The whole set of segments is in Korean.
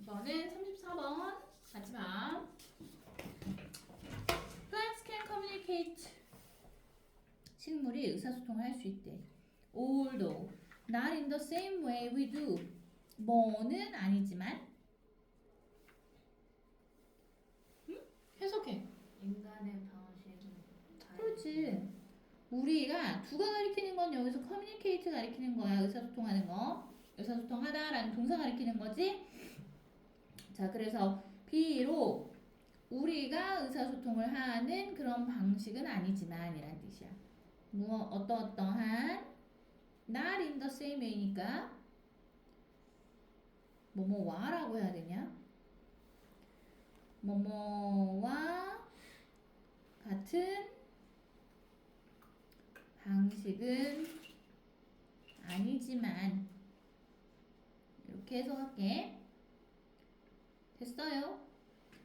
이번엔 34번 같이 봐. Plants can communicate. 식물이 의사소통을 할 수 있대. Although not in the same way we do. 뭐는 아니지만. 응? 해석해. 인간의 방식은 그렇지. 우리가 두가 가리키는 건 여기서 communicate 가리키는 거야. 의사소통하는 거. 의사소통하다라는 동사 가리키는 거지. 자, 그래서 비록 우리가 의사소통을 하는 그런 방식은 아니지만 이란 뜻이야. 어떠한 not in the same way니까 뭐뭐와라고 해야 되냐? 뭐뭐와 같은 방식은 아니지만 이렇게 해석할게. 됐어요?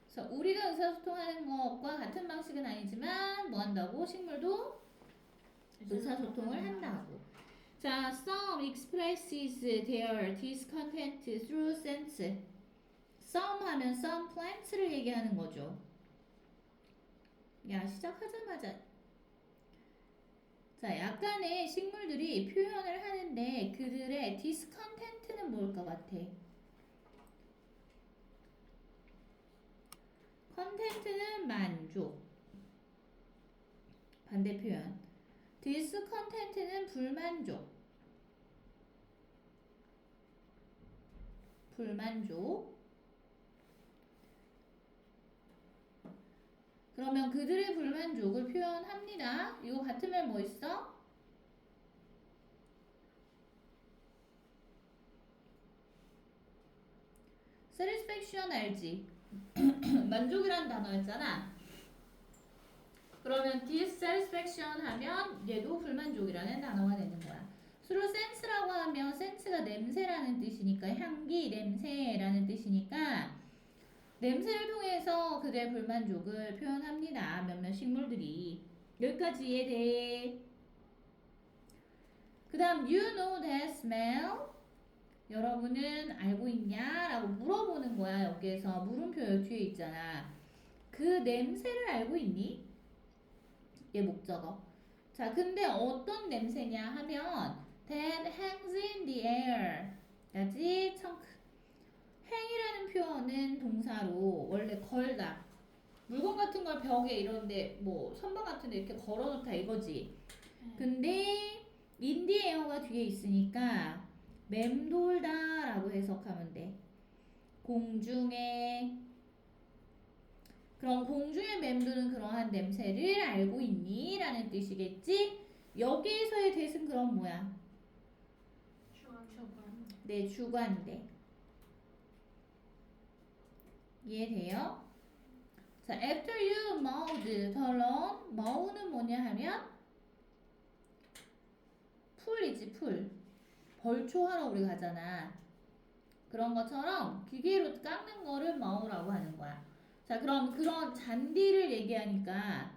그래서 우리가 의사소통하는 것과 같은 방식은 아니지만 뭐 한다고? 식물도 의사소통을 한다고. 자, some expresses their discontent through sense. some 하면 some plants를 얘기하는 거죠. 야, 시작하자마자 자, 약간의 식물들이 표현을 하는데 그들의 discontent는 뭘 것 같아? content는 만족. 반대 표현. discontent는 불만족. 불만족. 그러면 그들의 불만족을 표현합니다. 이거 같은 말 뭐 있어? satisfaction 알지? 만족이라는 단어였잖아. 그러면 dissatisfaction 하면 얘도 불만족이라는 단어가 되는 거야. through sense라고 하면 sense가 냄새라는 뜻이니까 향기, 냄새라는 뜻이니까 냄새를 통해서 그들의 불만족을 표현합니다. 몇몇 식물들이. 여기까지 이해돼. 그 다음 you know that smell? 여러분은 알고 있냐? 라고 물어보는 거야. 여기에서 물음표 여기 뒤에 있잖아. 그 냄새를 알고 있니? 얘 목적어. 자, 근데 어떤 냄새냐 하면 that hangs in the air. 까지 청크. hang이라는 표현은 동사로 원래 걸다. 물건 같은 걸 벽에 이런데 뭐 선반 같은 데 이렇게 걸어놓다 이거지. 근데 in the air가 뒤에 있으니까 맴돌다 라고 해석하면 돼. 공중에. 그럼 공중에 맴도는 그러한 냄새를 알고 있니? 라는 뜻이겠지? 여기에서의 대신 그럼 뭐야? 주관. 네, 주관대. 이해돼요? 자, after you mowed the lawn. mow는 뭐냐 하면 풀이지, 풀. 벌초하러 우리 가잖아. 그런 것처럼 기계로 깎는 거를 mow라고 하는 거야. 자, 그럼 그런 잔디를 얘기하니까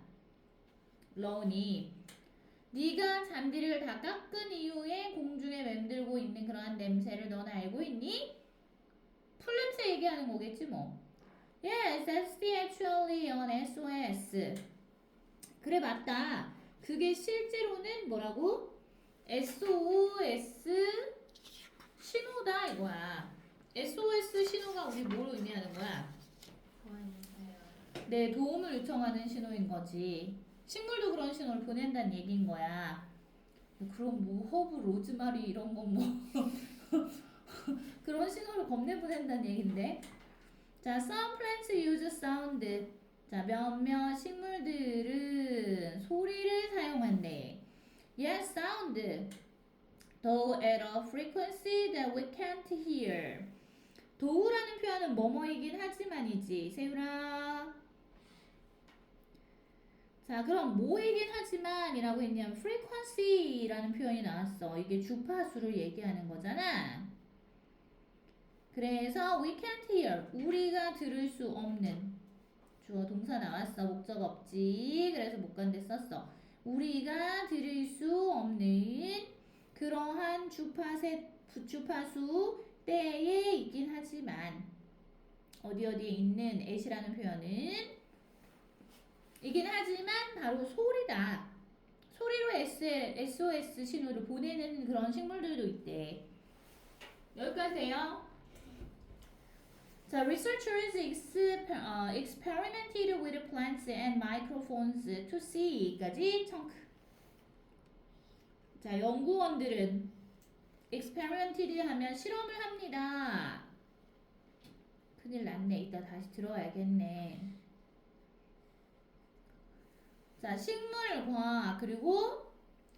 lawn이 네가 잔디를 다 깎은 이후에 공중에 맴돌고 있는 그러한 냄새를 넌 알고 있니? 풀 냄새 얘기하는 거겠지 뭐. Yes, that's actually an SOS. 그래, 맞다. 그게 실제로는 뭐라고? SOS 신호다 이거야. SOS 신호가 우리 뭘 의미하는 거야? 네, 도움을 요청하는 신호인 거지. 식물도 그런 신호를 보낸다는 얘기인 거야. 그럼 뭐 허브, 로즈마리 이런 거 뭐 그런 신호를 겁내 보낸다는 얘긴데. 자, some plants use sound. 자, 몇몇 식물들은 소리를 사용한대. Yes, sound. Though at a frequency that we can't hear. 도우라는 표현은 뭐뭐이긴 하지만이지. 세율아. 자, 그럼 뭐이긴 하지만이라고 했냐면 frequency라는 표현이 나왔어. 이게 주파수를 얘기하는 거잖아. 그래서 we can't hear. 우리가 들을 수 없는. 주어 동사 나왔어. 목적 없지. 그래서 못 간데 썼어. 우리가 들을 수 없는 그러한 주파수 때에 있긴 하지만 어디에 있는 at이라는 표현은 이긴 하지만 바로 소리다. 소리로 SOS 신호를 보내는 그런 식물들도 있대. 여기까지 돼요? 자, researchers experimented with plants and microphones to see까지 청크. 자, 연구원들은 experimented 하면 실험을 합니다. 큰일 났네. 이따 다시 들어야겠네. 자, 식물과 그리고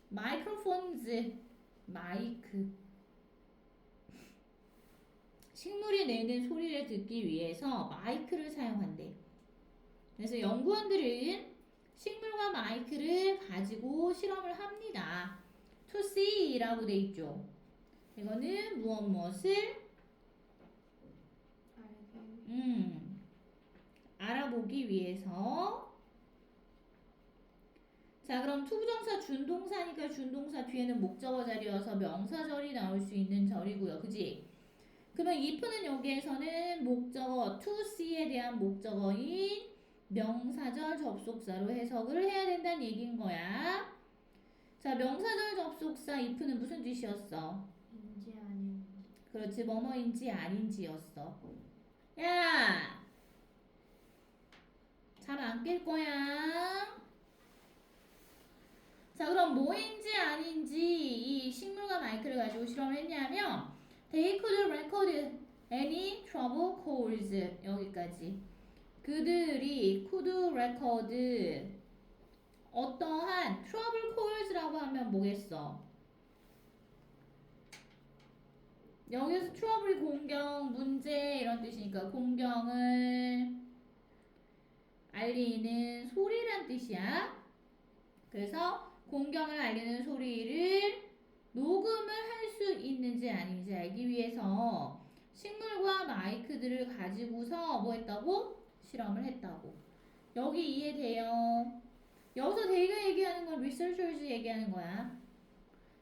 마이크로폰즈 마이크 식물이 내는 소리를 듣기 위해서 마이크를 사용한대. 그래서 연구원들은 식물과 마이크를 가지고 실험을 합니다. To see라고 돼 있죠. 이거는 무엇을 알아보기 위해서. 자, 그럼 투부정사 준동사니까 준동사 뒤에는 목적어 자리여서 명사절이 나올 수 있는 절이고요. 그지? 그러면 if는 여기에서는 목적어 to see에 대한 목적어인 명사절 접속사로 해석을 해야 된다는 얘기인 거야. 자, 명사절 접속사 if는 무슨 뜻이었어? 인지 아닌지. 그렇지, 뭐뭐인지 아닌지였어. 야! 잠 안 깰 거야. 자, 그럼 뭐인지 아닌지 이 식물과 마이크를 가지고 실험을 했냐면 They could record any trouble calls. 여기까지. 그들이 could record 어떠한 trouble calls라고 하면 뭐겠어? 여기서 trouble이 공경, 문제 이런 뜻이니까 공경을 알리는 소리란 뜻이야. 그래서 공경을 알리는 소리를 녹음을 할 수 있는지 아닌지 알기 위해서 식물과 마이크들을 가지고서 뭐 했다고? 실험을 했다고. 여기 이해돼요? 여기서 데이가 얘기하는 건 researchers 얘기하는 거야.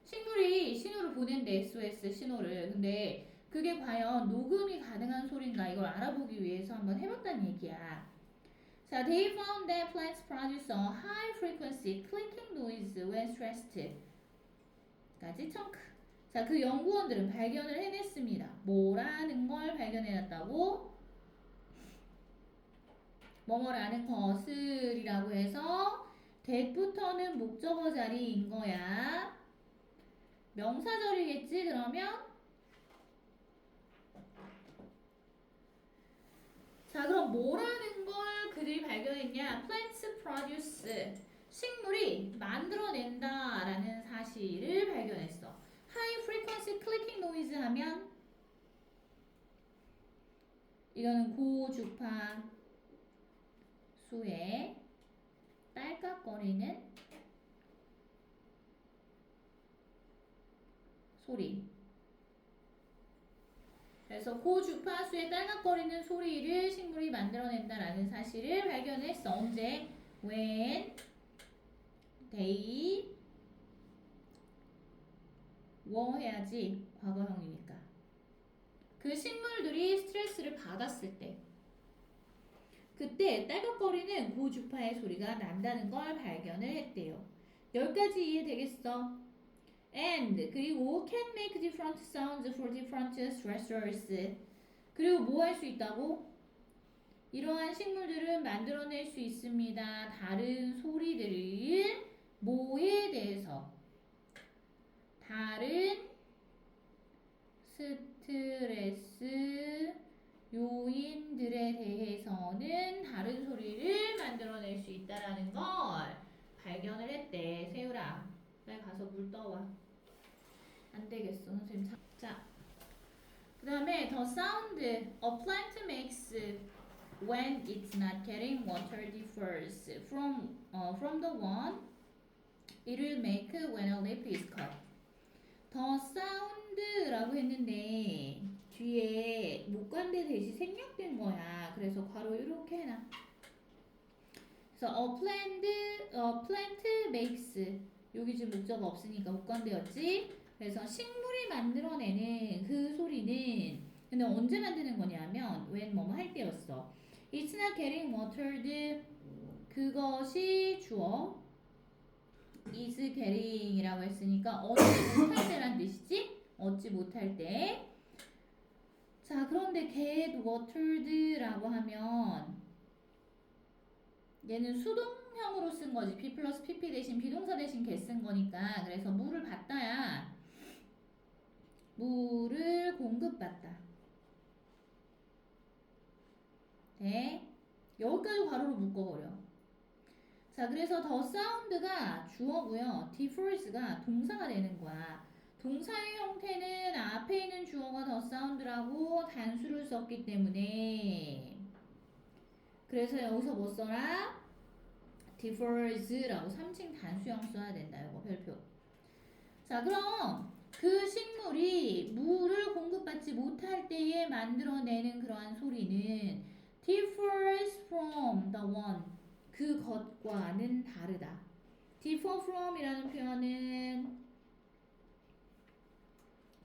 식물이 신호를 보낸대, SOS 신호를. 근데 그게 과연 녹음이 가능한 소리인가 이걸 알아보기 위해서 한번 해봤다는 얘기야. 자, they found that plants produce a high frequency clicking noise when stressed. 까지 청크. 자, 그 연구원들은 발견을 해냈습니다. 뭐라는 걸 발견해냈다고? 뭐뭐라는 것을이라고 해서 that부터는 목적어 자리인 거야. 명사절이겠지 그러면? 자, 그럼 뭐라는 걸 그들이 발견했냐? Plants produce 식물이 만들어낸다 라는 사실을 발견했어. High frequency clicking noise 하면 이거는 고주파 수의 딸깍거리는 소리. 그래서 고주파수의 딸깍거리는 소리를 식물이 만들어낸다라는 사실을 발견했어. 언제? When they were 해야지. 과거형이니까. 그 식물들이 스트레스를 받았을 때 그때 딸깍거리는 고주파의 소리가 난다는 걸 발견을 했대요. 여기까지 이해되겠어? And 그리고 can make different sounds for different stressors. 그리고 뭐 할 수 있다고? 이러한 식물들은 만들어낼 수 있습니다. 다른 소리들을 뭐에 대해서? 다른 스트레스 요인들에 대해서는 다른 소리를 만들어낼 수 있다라는 걸 발견을 했대. 세율아, 빨리 가서 물 떠와. 안 되겠어, 선생님. 자, 그 다음에 the sound a plant makes when it's not getting water differs from the one it will make when a leaf is cut. the sound라고 했는데 뒤에 목관대 대시 생략된 거야. 그래서 괄호 이렇게 해놔. 그래서 a plant makes 여기 지금 목적어 없으니까 목관대였지. 그래서 식물이 만들어내는 그 소리는 근데 언제 만드는 거냐면 when 뭐뭐 할 때였어. It's not getting watered. 그것이 주어. is getting이라고 했으니까 얻지 못할 때란 뜻이지? 얻지 못할 때. 자, 그런데 get watered라고 하면 얘는 수동형으로 쓴 거지. be 플러스 pp 대신 비동사 대신 get 쓴 거니까. 그래서 물을 받다야. 물을 공급받다. 네. 여기까지 괄호로 묶어버려. 자, 그래서 더 사운드가 주어고요. differs가 동사가 되는 거야. 동사의 형태는 앞에 있는 주어가 더 사운드라고 단수를 썼기 때문에 그래서 여기서 뭐 써라? differs라고 3층 단수형 써야 된다. 이거 별표. 자, 그럼 그 식물이 물을 공급받지 못할 때에 만들어내는 그러한 소리는 differs from the one 그것과는 다르다. differ from이라는 표현은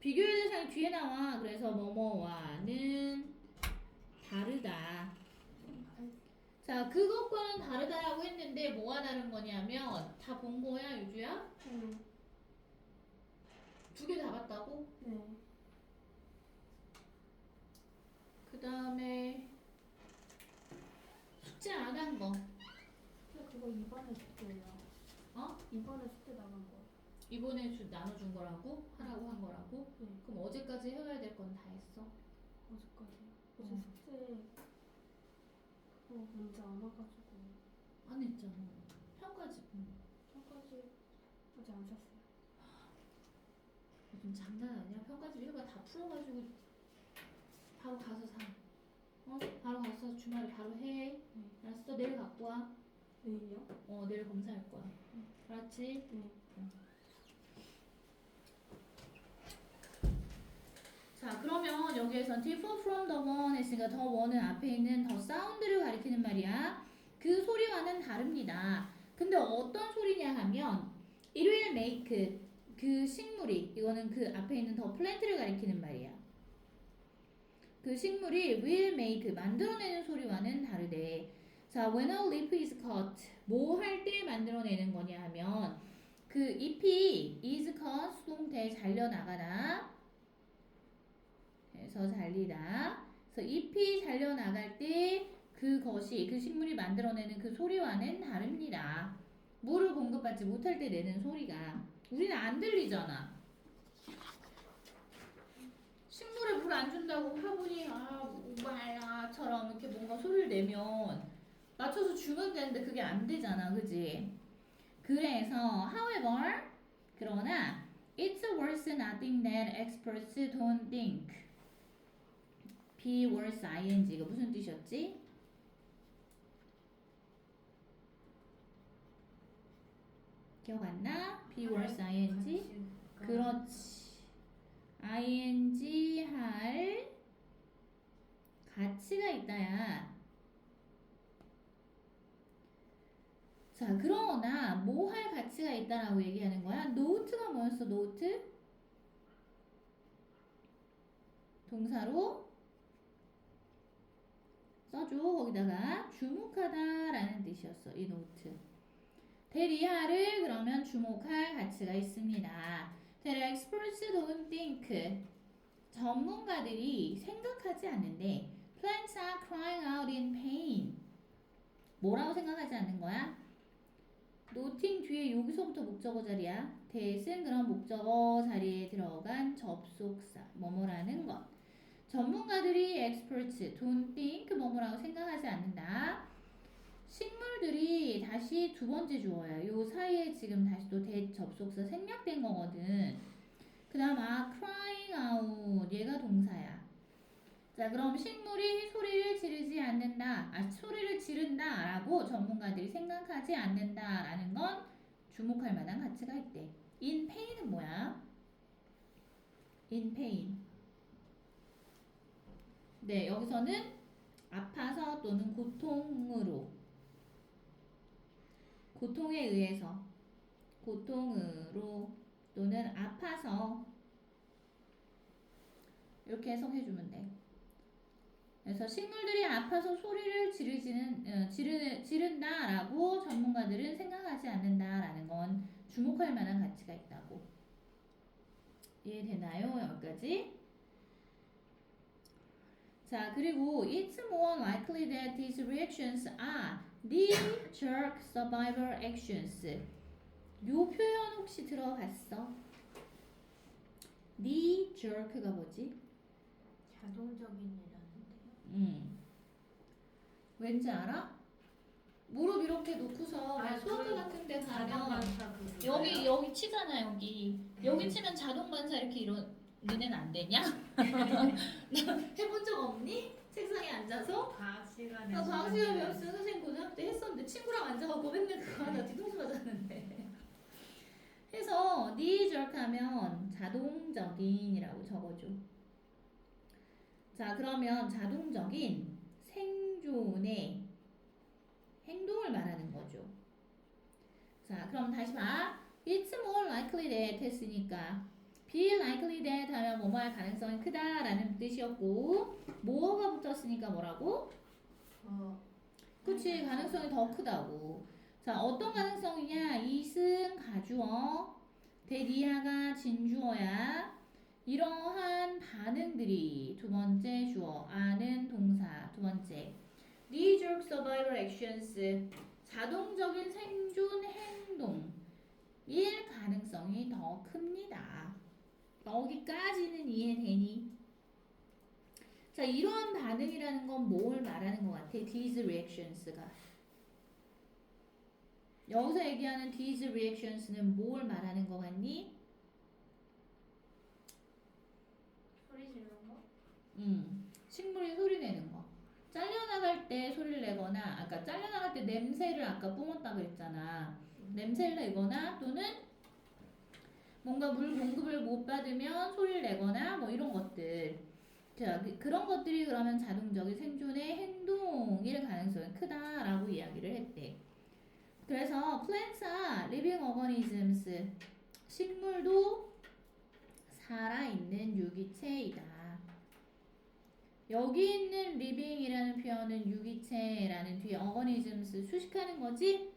비교의 대상이 뒤에 나와. 그래서 뭐뭐와는 다르다. 자, 그것과는 다르다라고 했는데 뭐가 다른 거냐면 다 본 거야, 유주야? 네. 두 개 다 봤다고? 네. 그 다음에 숙제 안 한 거. 근데 그거 이번에 숙제예요. 어? 이번에 숙제 나간 거. 이번에 나눠준 거라고? 하라고 한 거라고? 네. 그럼 어제까지 해와야 될 건 다 했어? 어제까지. 어제 어. 숙제 그거 문제 안 와가지고 안 했잖아. 평가지. 저까지 아직 안 샀어요. 요즘 장난 아니야. 평가집 해봐 다 풀어가지고 바로 가서 사. 어? 바로 가서 주말에 바로 해. 알았어? 내일 갖고 와. 내일이요? 내일 검사할 거야. 알았지? 네. 자, 그러면 여기에선 differ from the one 했으니까 the one은 앞에 있는 더 사운드를 가리키는 말이야. 그 소리와는 다릅니다. 근데 어떤 소리냐 하면 it will make 그 식물이 이거는 그 앞에 있는 더 플랜트를 가리키는 말이야. 그 식물이 will make 만들어내는 소리와는 다르대. 자, when a leaf is cut 뭐 할 때 만들어내는 거냐 하면 그 잎이 is cut 수동태 잘려나가다. 그래서 잘리다. 그래서 잎이 잘려나갈 때 그것이 그 식물이 만들어내는 그 소리와는 다릅니다. 물을 공급받지 못할 때 내는 소리가 우리는 안 들리잖아. 식물에 물 안 준다고 화분이 말라처럼 이렇게 뭔가 소리를 내면 맞춰서 주면 되는데 그게 안 되잖아, 그지? 그래서 however 그러나 it's worth nothing that experts don't think. be worth ing 이거 무슨 뜻이었지? 기억 안 나? be worth ing? 그렇지. ing 할 가치가 있다야. 자, 그러나 뭐 할 가치가 있다라고 얘기하는 거야? note가 뭐였어? note? 동사로 써줘. 거기다가 주목하다라는 뜻이었어. 이 note. 대리하를 그러면 주목할 가치가 있습니다. The experts don't think. 전문가들이 생각하지 않는데 plants are crying out in pain. 뭐라고 생각하지 않는 거야? noting 뒤에 여기서부터 목적어 자리야. that은 그런 목적어 자리에 들어간 접속사 뭐뭐라는 것. 전문가들이 experts don't think 뭐뭐라고 생각하지 않는다. 식물들이 다시 두 번째 주어야. 요 사이에 지금 다시 또 대접속사 생략된 거거든. 그 다음 crying out 얘가 동사야. 자, 그럼 식물이 소리를 지르지 않는다. 소리를 지른다 라고 전문가들이 생각하지 않는다 라는 건 주목할 만한 가치가 있대. in pain은 뭐야? in pain. 네, 여기서는 아파서 또는 고통으로 고통에 의해서 고통으로 또는 아파서 이렇게 해석해주면 돼. 그래서 식물들이 아파서 소리를 지른다라고 전문가들은 생각하지 않는다라는 건 주목할 만한 가치가 있다고. 이해되나요? 여기까지. 자, 그리고 it's more likely that these reactions are knee-jerk survival actions. 요 표현 혹시 들어봤어? knee-jerk가 뭐지? 자동적인이라는데요. 왠지 알아? 무릎 이렇게 놓고서 수학교 같은 데 가면 자동반사 그거. 여기 치잖아 여기 치면 자동 반사 이렇게 이런 너넨 안 되냐? 해본 적 없니? 책상에 앉아서? 과학 시간에. 나 과학 시간 배웠을 때 선생님 고등학교 때 했었는데 친구랑 앉아갖고 맨날 그거 하다 뒤통수 맞았는데. 해서 knee-jerk 하면 자동적인이라고 적어줘. 자, 그러면 자동적인 생존의 행동을 말하는 거죠. 자, 그럼 다시 봐. It's more likely that 했으니까 be likely that 하면 뭐뭐 할 가능성이 크다라는 뜻이었고 뭐가 붙었으니까 뭐라고? 그치, 가능성이 더 크다고. 자, 어떤 가능성이냐? 이승 가주어, 대리하가 진주어야. 이러한 반응들이 두 번째 주어, 아는 동사 두 번째. knee-jerk survival actions, 자동적인 생존 행동. 일 가능성이 더 큽니다. 여기까지는 이해되니? 자, 이러한 반응이라는 건 뭘 말하는 것 같아? These reactions가. 여기서 얘기하는 these reactions는 뭘 말하는 것 같니? 소리 지르는 거? 식물이 소리 내는 거. 잘려나갈 때 소리를 내거나, 아까 잘려나갈 때 냄새를 아까 뿜었다 그랬잖아. 냄새를 내거나 또는 뭔가 물 공급을 못 받으면 소리를 내거나 뭐 이런 것들. 자, 그런 것들이 그러면 자동적인 생존의 행동일 가능성이 크다라고 이야기를 했대. 그래서 plants are living organisms. 식물도 살아있는 유기체이다. 여기 있는 living이라는 표현은 유기체라는 뒤에 organisms 수식하는 거지?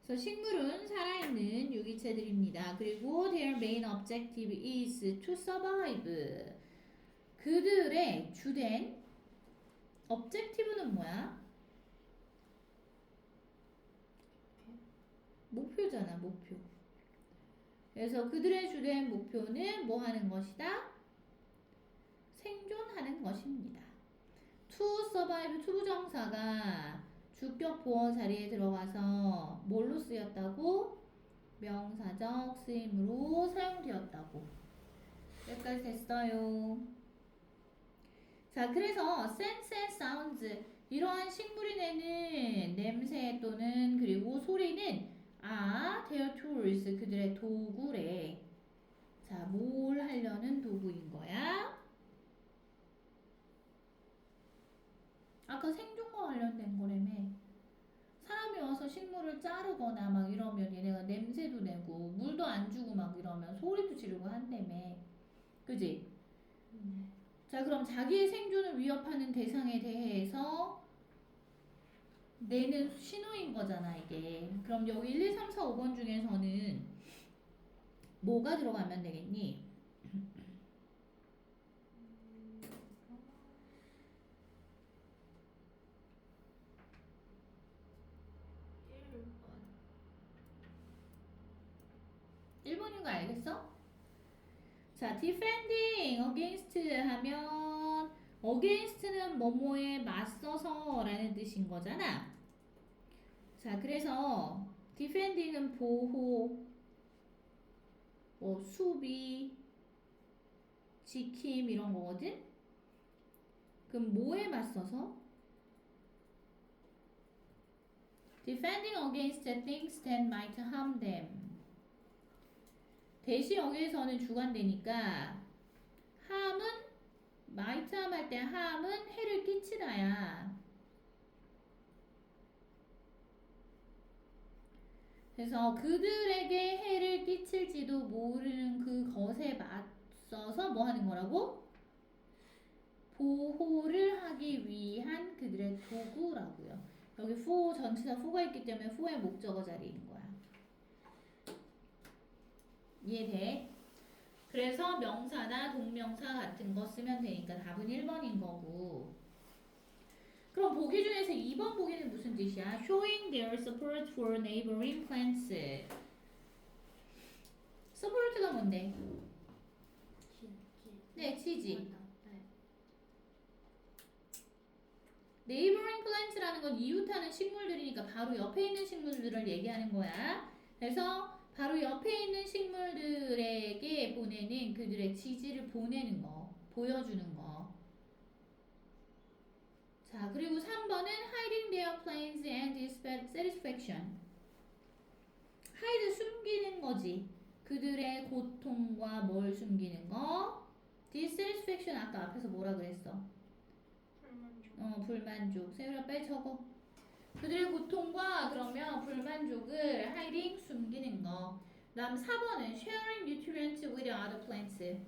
그래서 식물은 살아있는 유기체들입니다. 그리고 their main objective is to survive. 그들의 주된 objective는 뭐야? 목표잖아, 목표. 그래서 그들의 주된 목표는 뭐 하는 것이다? 생존하는 것입니다. to survive, to 부정사가 주격 보어 자리에 들어가서 뭘로 쓰였다고? 명사적 쓰임으로 사용되었다고. 여기까지 됐어요. 자, 그래서 sense and sounds, 이러한 식물이 내는 냄새 또는 그리고 소리는 their tools, 그들의 도구래. 자, 뭘 하려는 도구인 거야? 아까 생존과 관련된 거라며. 사람이 와서 식물을 자르거나 막 이러면 얘네가 냄새도 내고 물도 안 주고 막 이러면 소리도 지르고 한다며. 그지? 자, 그럼 자기의 생존을 위협하는 대상에 대해서 내는 신호인 거잖아, 이게. 그럼 여기 1, 2, 3, 4, 5번 중에서는 뭐가 들어가면 되겠니? (1번인) 거 알겠어? 자, defending against 하면 against는 뭐뭐에 맞서서 라는 뜻인 거잖아. 자, 그래서 defending은 보호, 뭐 수비, 지킴 이런 거거든? 그럼 뭐에 맞서서? defending against things that might harm them. 대시 여기에서는 주관되니까 harm은 might harm 할 때 harm은 해를 끼치다야. 그래서 그들에게 해를 끼칠지도 모르는 그것에 맞서서 뭐 하는 거라고? 보호를 하기 위한 그들의 도구라고요. 여기 for 전치사 for가 있기 때문에 for의 목적어 자리인 거야. 이해돼? 그래서 명사나 동명사 같은 거 쓰면 되니까 답은 1번인 거고. 그럼 보기 중에서 2번 보기는 무슨 뜻이야? Showing their support for neighboring plants. support가 뭔데? 네, 지지. 네. neighboring plants라는 건 이웃하는 식물들이니까 바로 옆에 있는 식물들을 얘기하는 거야. 그래서 바로 옆에 있는 식물들에게 보내는 그들의 지지를 보내는 거, 보여주는 거. 자, 그리고 3번은 hiding their planes and dissatisfaction. hide 숨기는 거지. 그들의 고통과 뭘 숨기는 거? dissatisfaction 아까 앞에서 뭐라 그랬어? 불만족. 세율아 빨리 적어. 그들의 고통과 그러면 불만족을 hiding 숨기는 거. 다음 4번은 sharing nutrients with other plants.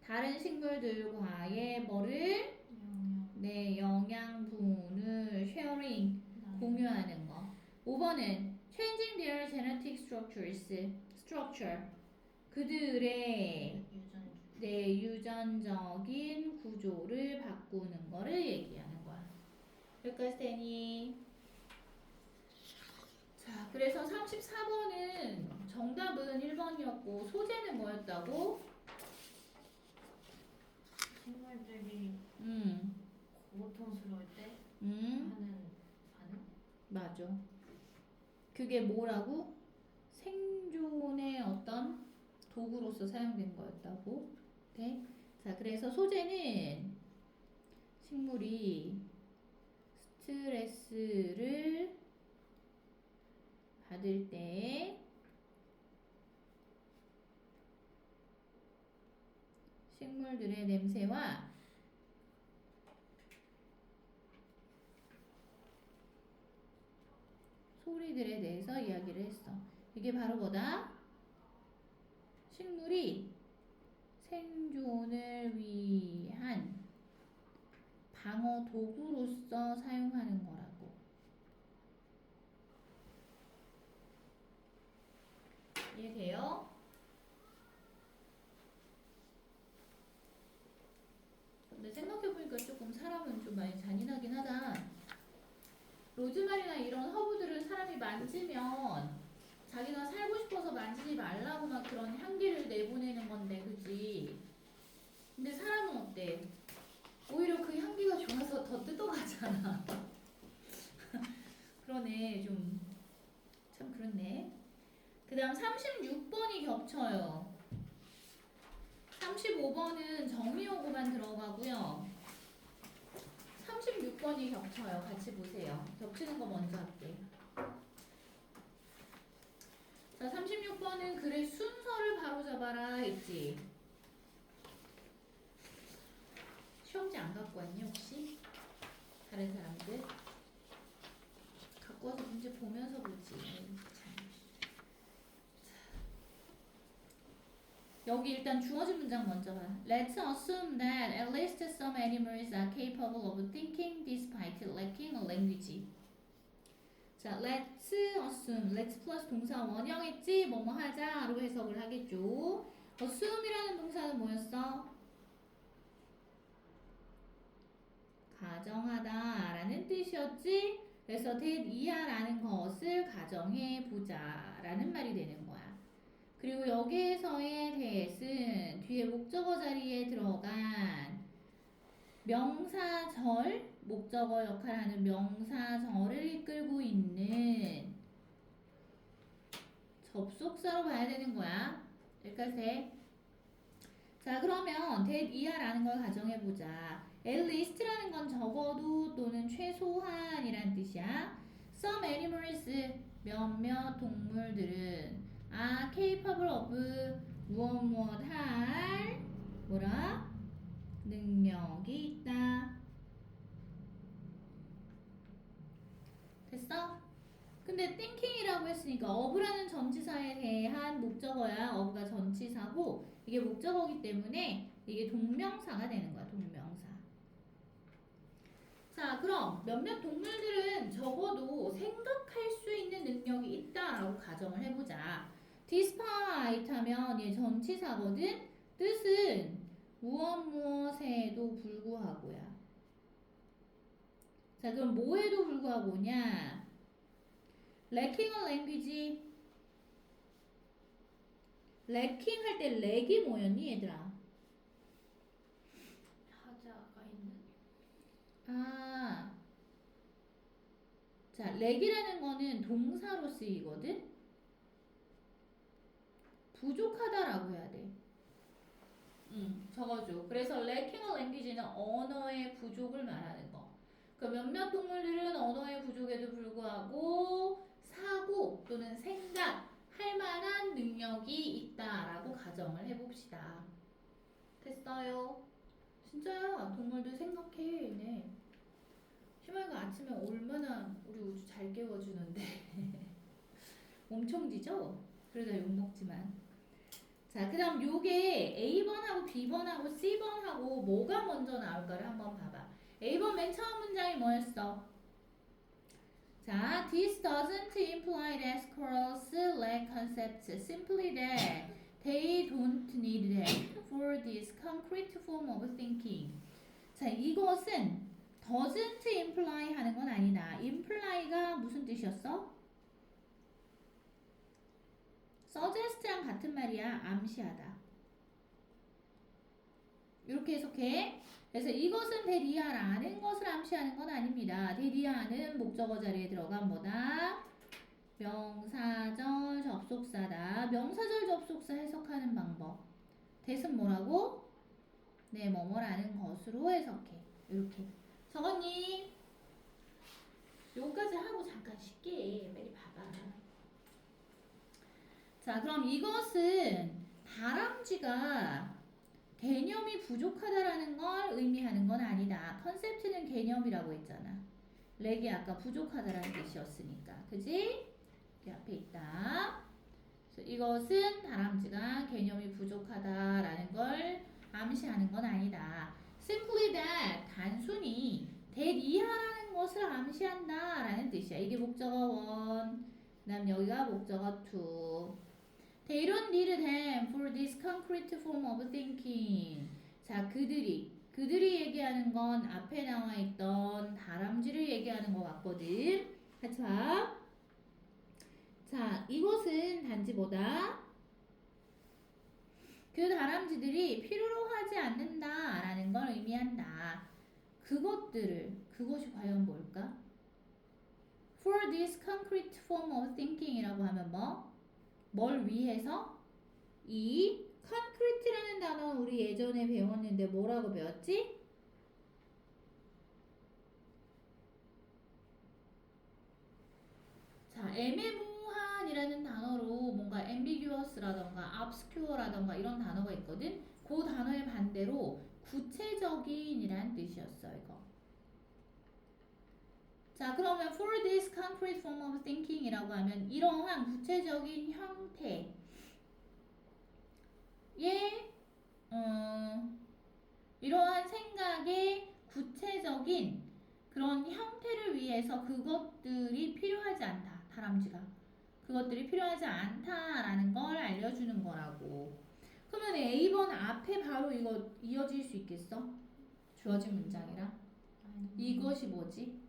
다른 식물들과의 뭐를? 네, 영양분을 sharing 공유하는 거. 5번은 changing their genetic structure. 그들의 네, 유전적인 구조를 바꾸는 거를 얘기하는 거야. 여기까지 되니? 자, 그래서 34번은 정답은 1번이었고 소재는 뭐였다고? 식물들이 고통스러울 때 하는 반응? 맞아. 그게 뭐라고? 생존의 어떤 도구로서 사용된 거였다고. 네. 자, 그래서 소재는 식물이 스트레스를 받을 때 식물들의 냄새와 소리들에 대해서 이야기를 했어. 이게 바로 뭐다? 식물이 생존을 위한 방어 도구로서 사용하는 거라고. 이해돼요? 근데 생각해보니까 조금 사람은 좀 많이 잔인하긴 하다. 로즈마리나 이런 허브들은 사람이 만지면 자기가 살고 싶어서 만지지 말라고 막 그런 향기를 내보내는 건데, 그치? 근데 사람은 어때? 오히려 그 향기가 좋아서 더 뜯어가잖아. 그러네, 좀. 참 그렇네. 그 다음 36번이 겹쳐요. 35번은 정리어구만 들어가고요. 36번이 겹쳐요. 같이 보세요. 겹치는 거 먼저 할게. 자, 36번은 글의 순서를 바로 잡아라 했지. 시험지 안 갖고 왔니 혹시? 다른 사람들? 갖고 와서 문제 보면서 보지. 여기 일단 주어진 문장 먼저 봐. Let's assume that at least some animals are capable of thinking despite lacking a language. 자, let's assume. let's 플러스 동사 원형했지? 뭐뭐 하자 라고 해석을 하겠죠. assume이라는 동사는 뭐였어? 가정하다 라는 뜻이었지? 그래서 that 이하라는 것을 가정해 보자 라는 말이 되는 거야. 그리고 여기에서의 that은 뒤에 목적어 자리에 들어간 명사절, 목적어 역할하는 명사절을 이끌고 있는 접속사로 봐야 되는 거야. 여기까지 돼? 자, 그러면 that 이하라는 걸 가정해보자. at least라는 건 적어도 또는 최소한이란 뜻이야. some animals, 몇몇 동물들은 are capable of 무엇 할 뭐라? 능력이 있다. 됐어? 근데 thinking이라고 했으니까 of라는 전치사에 대한 목적어야. of가 전치사고 이게 목적어기 때문에 이게 동명사가 되는 거야. 동명사. 그럼 몇몇 동물들은 적어도 생각할 수 있는 능력이 있다라고 가정을 해보자. despite 하면 얘 전치사거든. 뜻은 무엇에도 불구하고야. 자, 그럼 뭐에도 불구하고냐? lacking a language. lacking 할 때 렉이 뭐였니 얘들아? 하자가 있는. 아, 자, 렉이라는 거는 동사로 쓰이거든? 부족하다라고 해야 돼. 적어줘. 그래서 lacking a language는 언어의 부족을 말하는 거. 그 몇몇 동물들은 언어의 부족에도 불구하고 사고 또는 생각할 만한 능력이 있다라고 가정을 해봅시다. 됐어요? 진짜야. 동물들 생각해. 네. 희망이가 아침에 얼마나 우리 우주 잘 깨워주는데 엄청 지죠? 그러다 욕먹지만. 자, 그 다음 요게 A번하고 B번하고 C번하고 뭐가 먼저 나올까를 한번 봐봐. A번 맨 처음 문장이 뭐였어? 자, this doesn't imply that squirrels lack concepts, simply that they don't need them for this concrete form of thinking. 자, 이것은 doesn't imply 하는 건 아니다. imply가 무슨 뜻이었어? suggest랑 같은 말이야. 암시하다. 이렇게 해석해. 그래서 이것은 대리하라는 것을 암시하는 건 아닙니다. 대리하는 목적어 자리에 들어간 뭐다? 명사절 접속사다. 명사절 접속사 해석하는 방법. 대신 뭐라고? 네, 뭐뭐라는 것으로 해석해. 이렇게. 적었니? 요까지 하고 잠깐 쉽게 빨리 봐봐. 자, 그럼 이것은 다람쥐가 개념이 부족하다라는 걸 의미하는 건 아니다. 컨셉트는 개념이라고 했잖아. 렉이 아까 부족하다라는 뜻이었으니까. 그지? 여기 앞에 있다. 그래서 이것은 다람쥐가 개념이 부족하다라는 걸 암시하는 건 아니다. simply that, 단순히 that 이하라는 것을 암시한다라는 뜻이야. 이게 목적어 1, 그 다음 여기가 목적어 2. They don't need them for this concrete form of thinking. 자, 그들이 얘기하는 건 앞에 나와 있던 다람쥐를 얘기하는 것 같거든. 자, 이것은 단지 뭐다? 그 다람쥐들이 필요로 하지 않는다라는 걸 의미한다. 그것이 과연 뭘까? For this concrete form of thinking이라고 하면 뭐? 뭘 위해서? 이 concrete라는 단어 우리 예전에 배웠는데 뭐라고 배웠지? 자, 애매모호한이라는 단어로 뭔가 ambiguous라던가 obscure라던가 이런 단어가 있거든. 그 단어의 반대로 구체적인이란 뜻이었어, 이거. 자, 그러면 for this concrete form of thinking이라고 하면 이러한 구체적인 형태의 이러한 생각의 구체적인 그런 형태를 위해서 그것들이 필요하지 않다. 다람쥐가 그것들이 필요하지 않다라는 걸 알려주는 거라고. 그러면 A번 앞에 바로 이거 이어질 수 있겠어? 주어진 문장이랑 이것이 뭐지?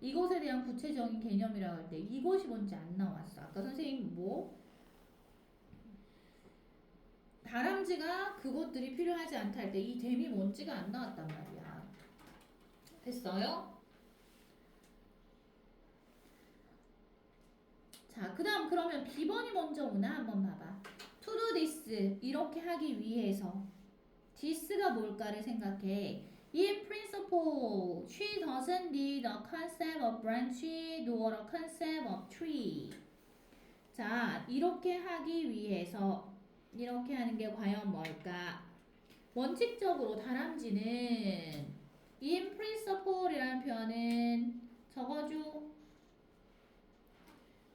이것에 대한 구체적인 개념이라고 할 때 이것이 뭔지 안 나왔어. 아까 선생님 다람쥐가 그것들이 필요하지 않다 할 때 이 댐이 뭔지가 안 나왔단 말이야. 됐어요? 자, 그 다음 그러면 B번이 먼저 오나 한번 봐봐. To do this, 이렇게 하기 위해서 this가 뭘까를 생각해. In principle, she doesn't need a concept of branch nor a concept of tree. 자, 이렇게 하기 위해서 이렇게 하는 게 과연 뭘까? 원칙적으로 다람쥐는 in principle이라는 표현은 적어줘.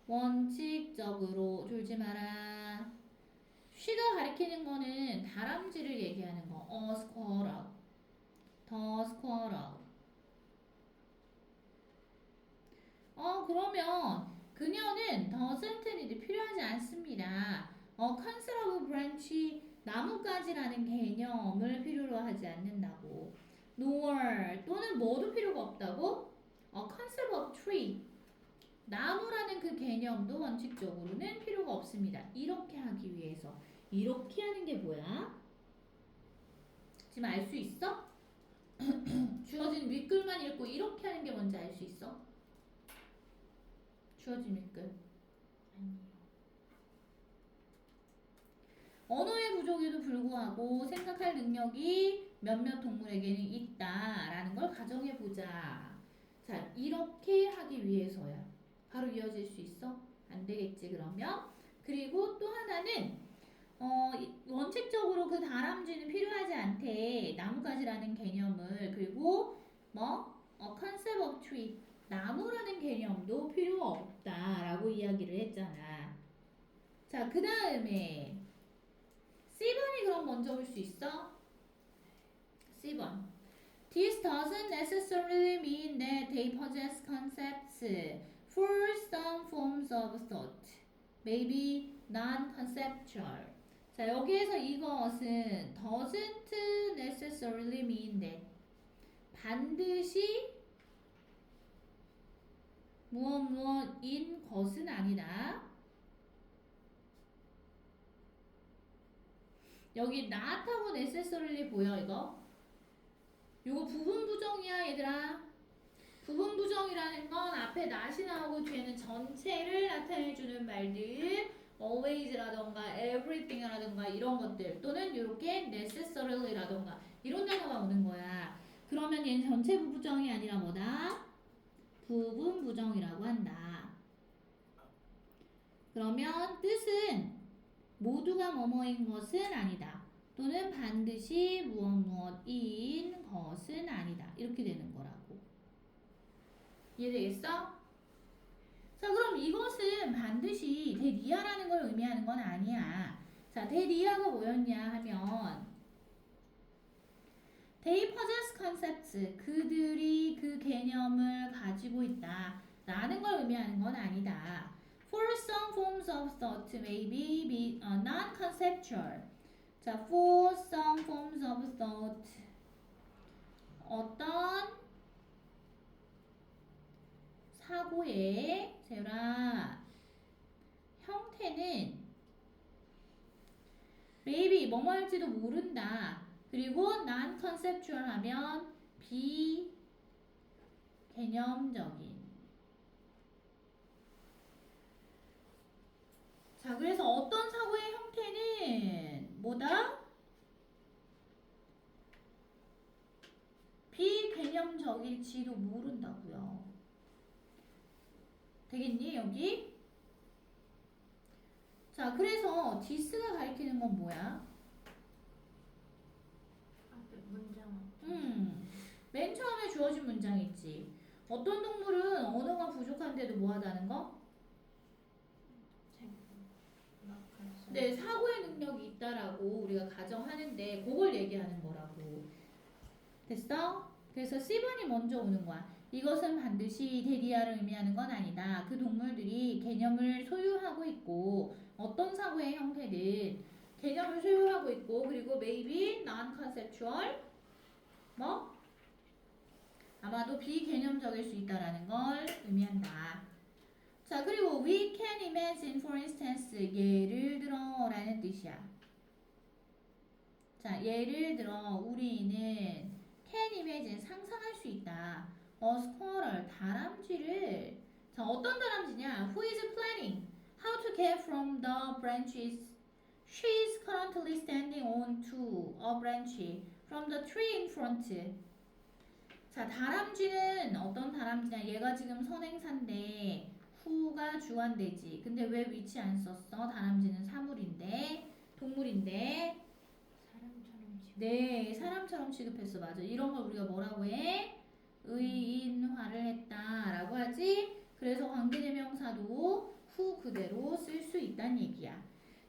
원칙적으로 졸지 마라. she가 가리키는 거는 다람쥐를 얘기하는 거. a squirrel. the squirrel. 그러면 그녀는 doesn't need 필요하지 않습니다. conserve branch 나뭇가지라는 개념을 필요로 하지 않는다고. nor 또는 뭐도 필요가 없다고? conserve of tree 나무라는 그 개념도 원칙적으로는 필요가 없습니다. 이렇게 하기 위해서. 이렇게 하는 게 뭐야? 지금 알 수 있어? 주어진 윗글만 읽고 이렇게 하는 게 뭔지 알 수 있어? 주어진 윗글. 아니요. 언어의 부족에도 불구하고 생각할 능력이 몇몇 동물에게는 있다라는 걸 가정해 보자. 자, 이렇게 하기 위해서야. 바로 이어질 수 있어? 안 되겠지, 그러면. 그리고 또 하나는 원칙적으로 그 다람쥐는 필요하지 않대. 나뭇가지라는 개념을. 그리고 concept of tree 나무라는 개념도 필요 없다라고 이야기를 했잖아. 자, 그 다음에 C번이 그럼 먼저 올 수 있어? C번. This doesn't necessarily mean that they possess concepts for some forms of thought. Maybe non-conceptual. 자, 여기에서 이것은 doesn't necessarily mean that 반드시 무엇인 것은 아니다. 여기 not하고 necessarily 보여 이거? 이거 부분 부정이야 얘들아. 부분 부정이라는 건 앞에 not이 나오고 뒤에는 전체를 나타내주는 말들 always라던가 everything이라던가 이런 것들 또는 이렇게 necessarily라던가 이런 단어가 오는 거야. 그러면 얘는 전체 부정이 아니라 뭐다? 부분 부정이라고 한다. 그러면 뜻은 모두가 뭐뭐인 것은 아니다. 또는 반드시 무엇인 것은 아니다. 이렇게 되는 거라고. 이해되겠어? 자, 그럼 이것은 반드시 대리아라는 걸 의미하는 건 아니야. 자, 대리아가 뭐였냐 하면 They possess concepts. 그들이 그 개념을 가지고 있다. 라는 걸 의미하는 건 아니다. For some forms of thought may be non-conceptual. 자, for some forms of thought 어떤 사고의 세라 형태는 maybe 뭐뭐 할지도 모른다. 그리고 non-conceptual 하면 비개념적인. 자, 그래서 어떤 사고의 형태는 뭐다? 비개념적일지도 모른다고요. 되겠니 여기? 자, 그래서 this가 가리키는 건 뭐야? 앞에 문장. 맨 처음에 주어진 문장 있지. 어떤 동물은 언어가 부족한데도 뭐하다는 거? 네, 사고의 능력이 있다라고 우리가 가정하는데 그걸 얘기하는 거라고. 됐어? 그래서 C번이 먼저 오는 거야. 이것은 반드시 대리아를 의미하는 건 아니다. 그 동물들이 개념을 소유하고 있고 어떤 사고의 형태든 개념을 소유하고 있고 그리고 maybe non-conceptual 아마도 비개념적일 수 있다라는 걸 의미한다. 자, 그리고 we can imagine for instance 예를 들어 라는 뜻이야. 자, 예를 들어 우리는 can imagine 상상할 수 있다. a squirrel 다람쥐를. 자, 어떤 다람쥐냐? Who is planning how to get from the branches? She is currently standing on to a branch from the tree in front. 자, 다람쥐는 어떤 다람쥐냐? 얘가 지금 선행사인데 who가 주관되지. 근데 왜 위치 안 썼어? 다람쥐는 사물인데 동물인데 사람처럼 지금. 네, 사람처럼 취급했어. 맞아. 이런 걸 우리가 뭐라고 해? 의인화를 했다라고 하지. 그래서 관계대명사도 who 그대로 쓸 수 있다는 얘기야.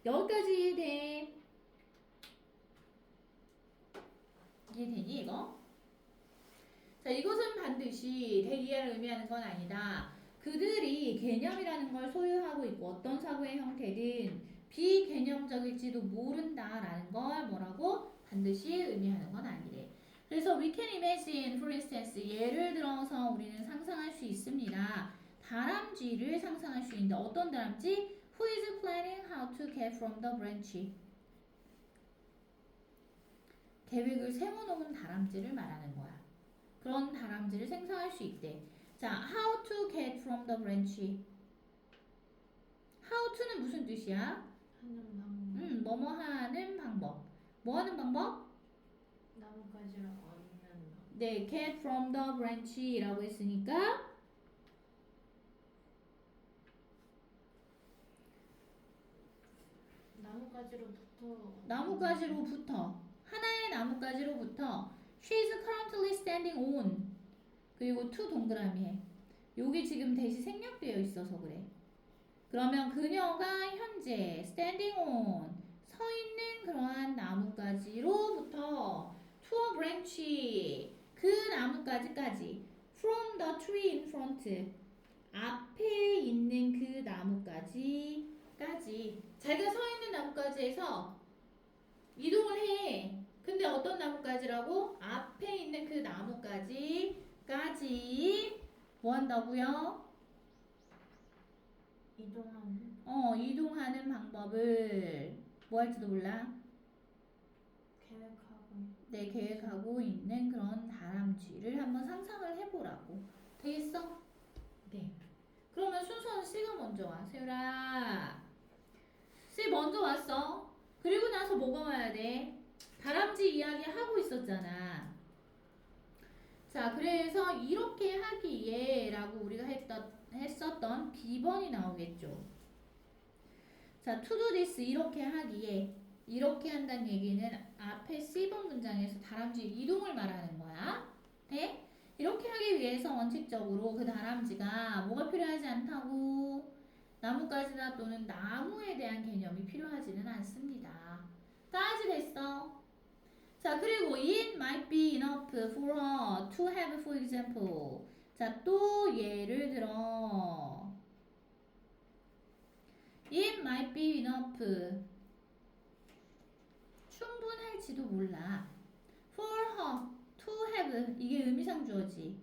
여기까지 이해돼? 이해되니 이거? 자, 이것은 반드시 대리아를 의미하는 건 아니다. 그들이 개념이라는 걸 소유하고 있고 어떤 사고의 형태든 비개념적일지도 모른다라는 걸 뭐라고 반드시 의미하는 건 아니래. 그래서 we can imagine, for instance, 예를 들어서 우리는 상상할 수 있습니다. 다람쥐를 상상할 수 있는데 어떤 다람쥐? Who is planning how to get from the branch? 계획을 세워놓은 다람쥐를 말하는 거야. 그런 다람쥐를 생성할 수 있대. 자, how to get from the branch. how to는 무슨 뜻이야? 하는 방법. 뭐뭐 하는 방법. 뭐 하는 방법? 나뭇가지를 얻는 방. 네, get from the branch라고 했으니까 나뭇가지로부터 하나의 나뭇가지로부터 she's currently standing on 그리고 to 동그라미 해. 요게 지금 대시 생략되어 있어서 그래. 그러면 그녀가 현재 standing on 서 있는 그러한 나뭇가지로부터 to a branch 그 나뭇가지까지 from the tree in front 앞에 있는 그 나뭇가지까지 자기가 서 있는 나뭇가지에서 이동을 해. 근데 어떤 나뭇가지라고? 앞에 있는 그 나뭇가지까지 뭐 한다고요? 이동하는 방법을 뭐 할지도 몰라. 계획하고 있는 그런 다람쥐를 한번 상상을 해보라고. 되겠어? 네. 그러면 순서는 C가 먼저 와. 세율아. C 먼저 왔어. 그리고 나서 뭐가 와야 돼? 다람쥐 이야기 하고 있었잖아. 자, 그래서 이렇게 하기에 라고 우리가 했었던 B번이 나오겠죠. 자, to do this 이렇게 하기에 이렇게 한다는 얘기는 앞에 C번 문장에서 다람쥐 이동을 말하는 거야. 네? 이렇게 하기 위해서 원칙적으로 그 다람쥐가 뭐가 필요하지 않다고? 나뭇가지나 또는 나무에 대한 개념이 필요하지는 않습니다. 까지 됐어. 자, 그리고 it might be enough for her to have, for example. 자, 또 예를 들어 it might be enough 충분할지도 몰라. for her to have 이게 의미상주어지.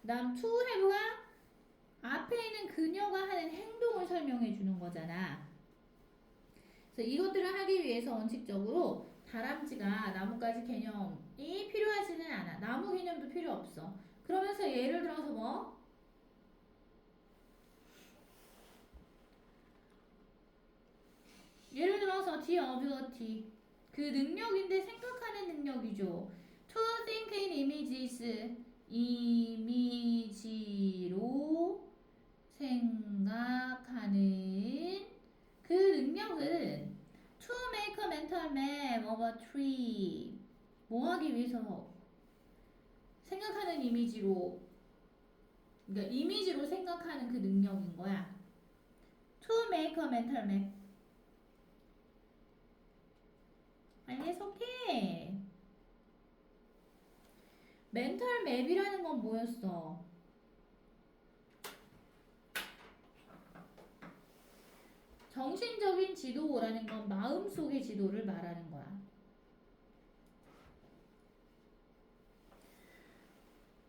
그다음 to have가 앞에 있는 그녀가 하는 행동을 설명해 주는 거잖아. 그래서 이것들을 하기 위해서 원칙적으로 다람쥐가 나뭇가지 개념이 필요하지는 않아. 나무 개념도 필요 없어. 그러면서 예를 들어서 뭐? 예를 들어서 the ability 그 능력인데 생각하는 능력이죠. to think in images 이미지로 생각하는 그 능력은 to make a mental map of a tree 뭐 하기 위해서 생각하는 이미지로 그러니까 이미지로 생각하는 그 능력인 거야. to make a mental map 빨리 해석해. 멘탈 맵이라는 건 뭐였어? 정신적인 지도라는 건 마음속의 지도를 말하는 거야.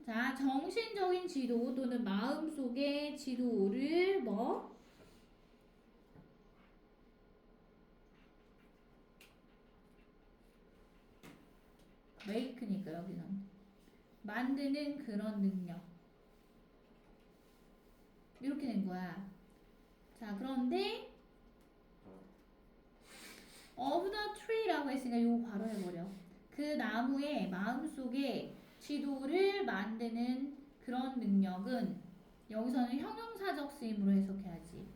자, 정신적인 지도 또는 마음속의 지도를 뭐? make니까 여기는 만드는 그런 능력 이렇게 된 거야. 자, 그런데 of the tree라고 했으니까 이거 바로 해버려. 그 나무의 마음속에 지도를 만드는 그런 능력은 여기서는 형용사적 쓰임으로 해석해야지.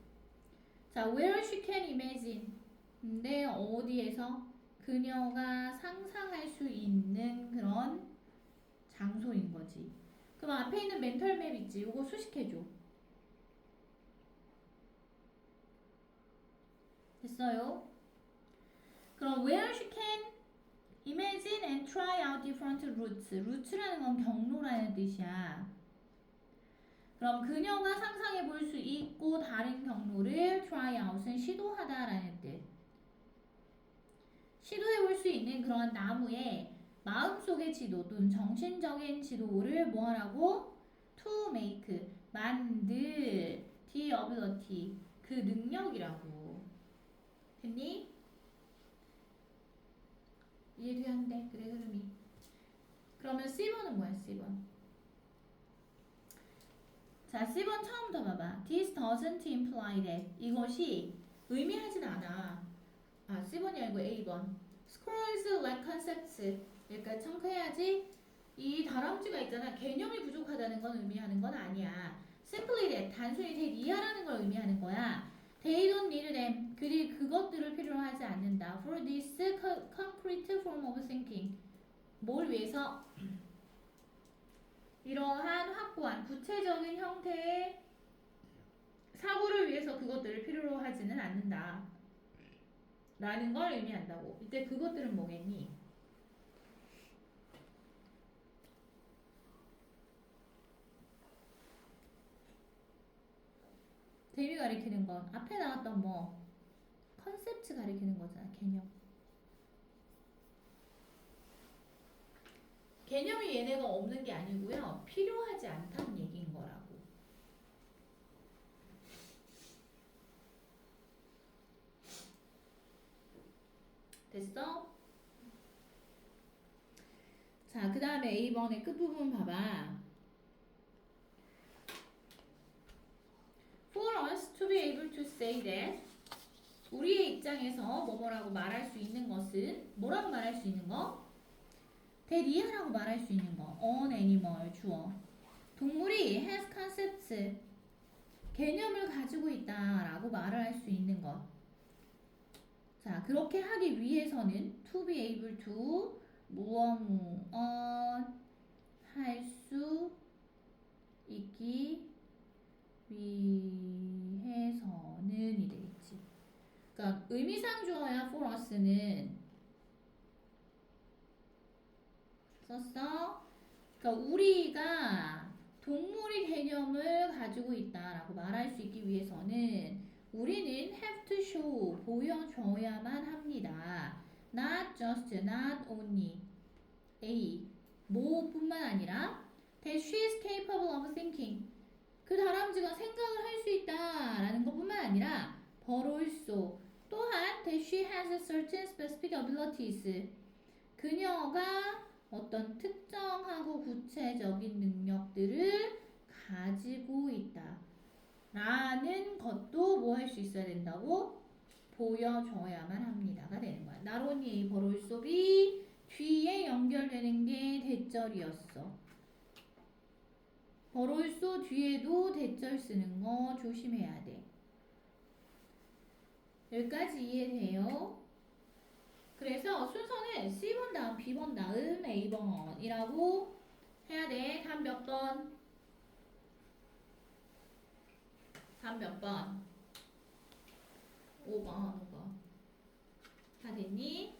자, where she can imagine 근데 어디에서 그녀가 상상할 수 있는 그런 장소인 거지. 그럼 앞에 있는 멘털 맵 있지? 이거 수식해줘. 됐어요? 그럼 where she can Imagine and try out different routes. 루트라는 건 경로라는 뜻이야. 그럼 그녀가 상상해 볼 수 있고 다른 경로를 try out은 시도하다라는 뜻. 시도해 볼 수 있는 그런 나무의 마음속의 지도 또는 정신적인 지도를 뭐 하라고? To make. 만들. The ability. 그 능력이라고. 됐니? 이해되는데? 그래 흐름이. 그러면 C번은 뭐야? C번. 자, C번 처음부터 봐봐. This doesn't imply that. 이것이 의미하진 않아. 아, C번이 아니고 A번. Scrolls lack concepts. 여기까지 청크해야지. 이 다람쥐가 있잖아. 개념이 부족하다는 건 의미하는 건 아니야. Simply that. 단순히 that 이하라는 걸 의미하는 거야. They don't need them. 그들이 그것들을 필요로 하지 않는다. For this concrete form of thinking. 뭘 위해서? 이러한 확고한 구체적인 형태의 사고를 위해서 그것들을 필요로 하지는 않는다. 라는 걸 의미한다고. 이때 그것들은 뭐겠니? 대미 가리키는 건 앞에 나왔던 뭐 컨셉트 가리키는 거잖아. 개념. 개념이 얘네가 없는 게 아니고요. 필요하지 않다는 얘기인 거라고. 됐어? 자, 그 다음에 A번의 끝부분 봐봐. For us to be able to say that 우리의 입장에서 뭐뭐라고 말할 수 있는 것은 뭐라고 말할 수 있는 거? that 이하라고 말할 수 있는 거. an animal 주어. 동물이 has concepts 개념을 가지고 있다라고 말을 할 수 있는 것. 자, 그렇게 하기 위해서는 to be able to 무엇무엇 할 수 있기 위해서는 이 되겠지. 그러니까 의미상 주어야 for us는 썼어? 그러니까 우리가 동물의 개념을 가지고 있다라고 말할 수 있기 위해서는 우리는 have to show 보여줘야만 합니다. Not just, not only A 뭐뿐만 아니라 that she is capable of thinking 그 다람쥐가 생각을 할 수 있다라는 것뿐만 아니라 but also 또한 that she has certain specific abilities 그녀가 어떤 특정하고 구체적인 능력들을 가지고 있다 라는 것도 뭐 할 수 있어야 된다고? 보여줘야만 합니다가 되는 거야. Not only but also be 뒤에 연결되는 게 대절이었어. but also 뒤에도 대절 쓰는 거 조심해야 돼. 여기까지 이해돼요? 그래서 순서는 C번 다음 B번 다음 A번이라고 해야 돼. 다음 몇 번? 다음 몇 번? 5번. 다 됐니?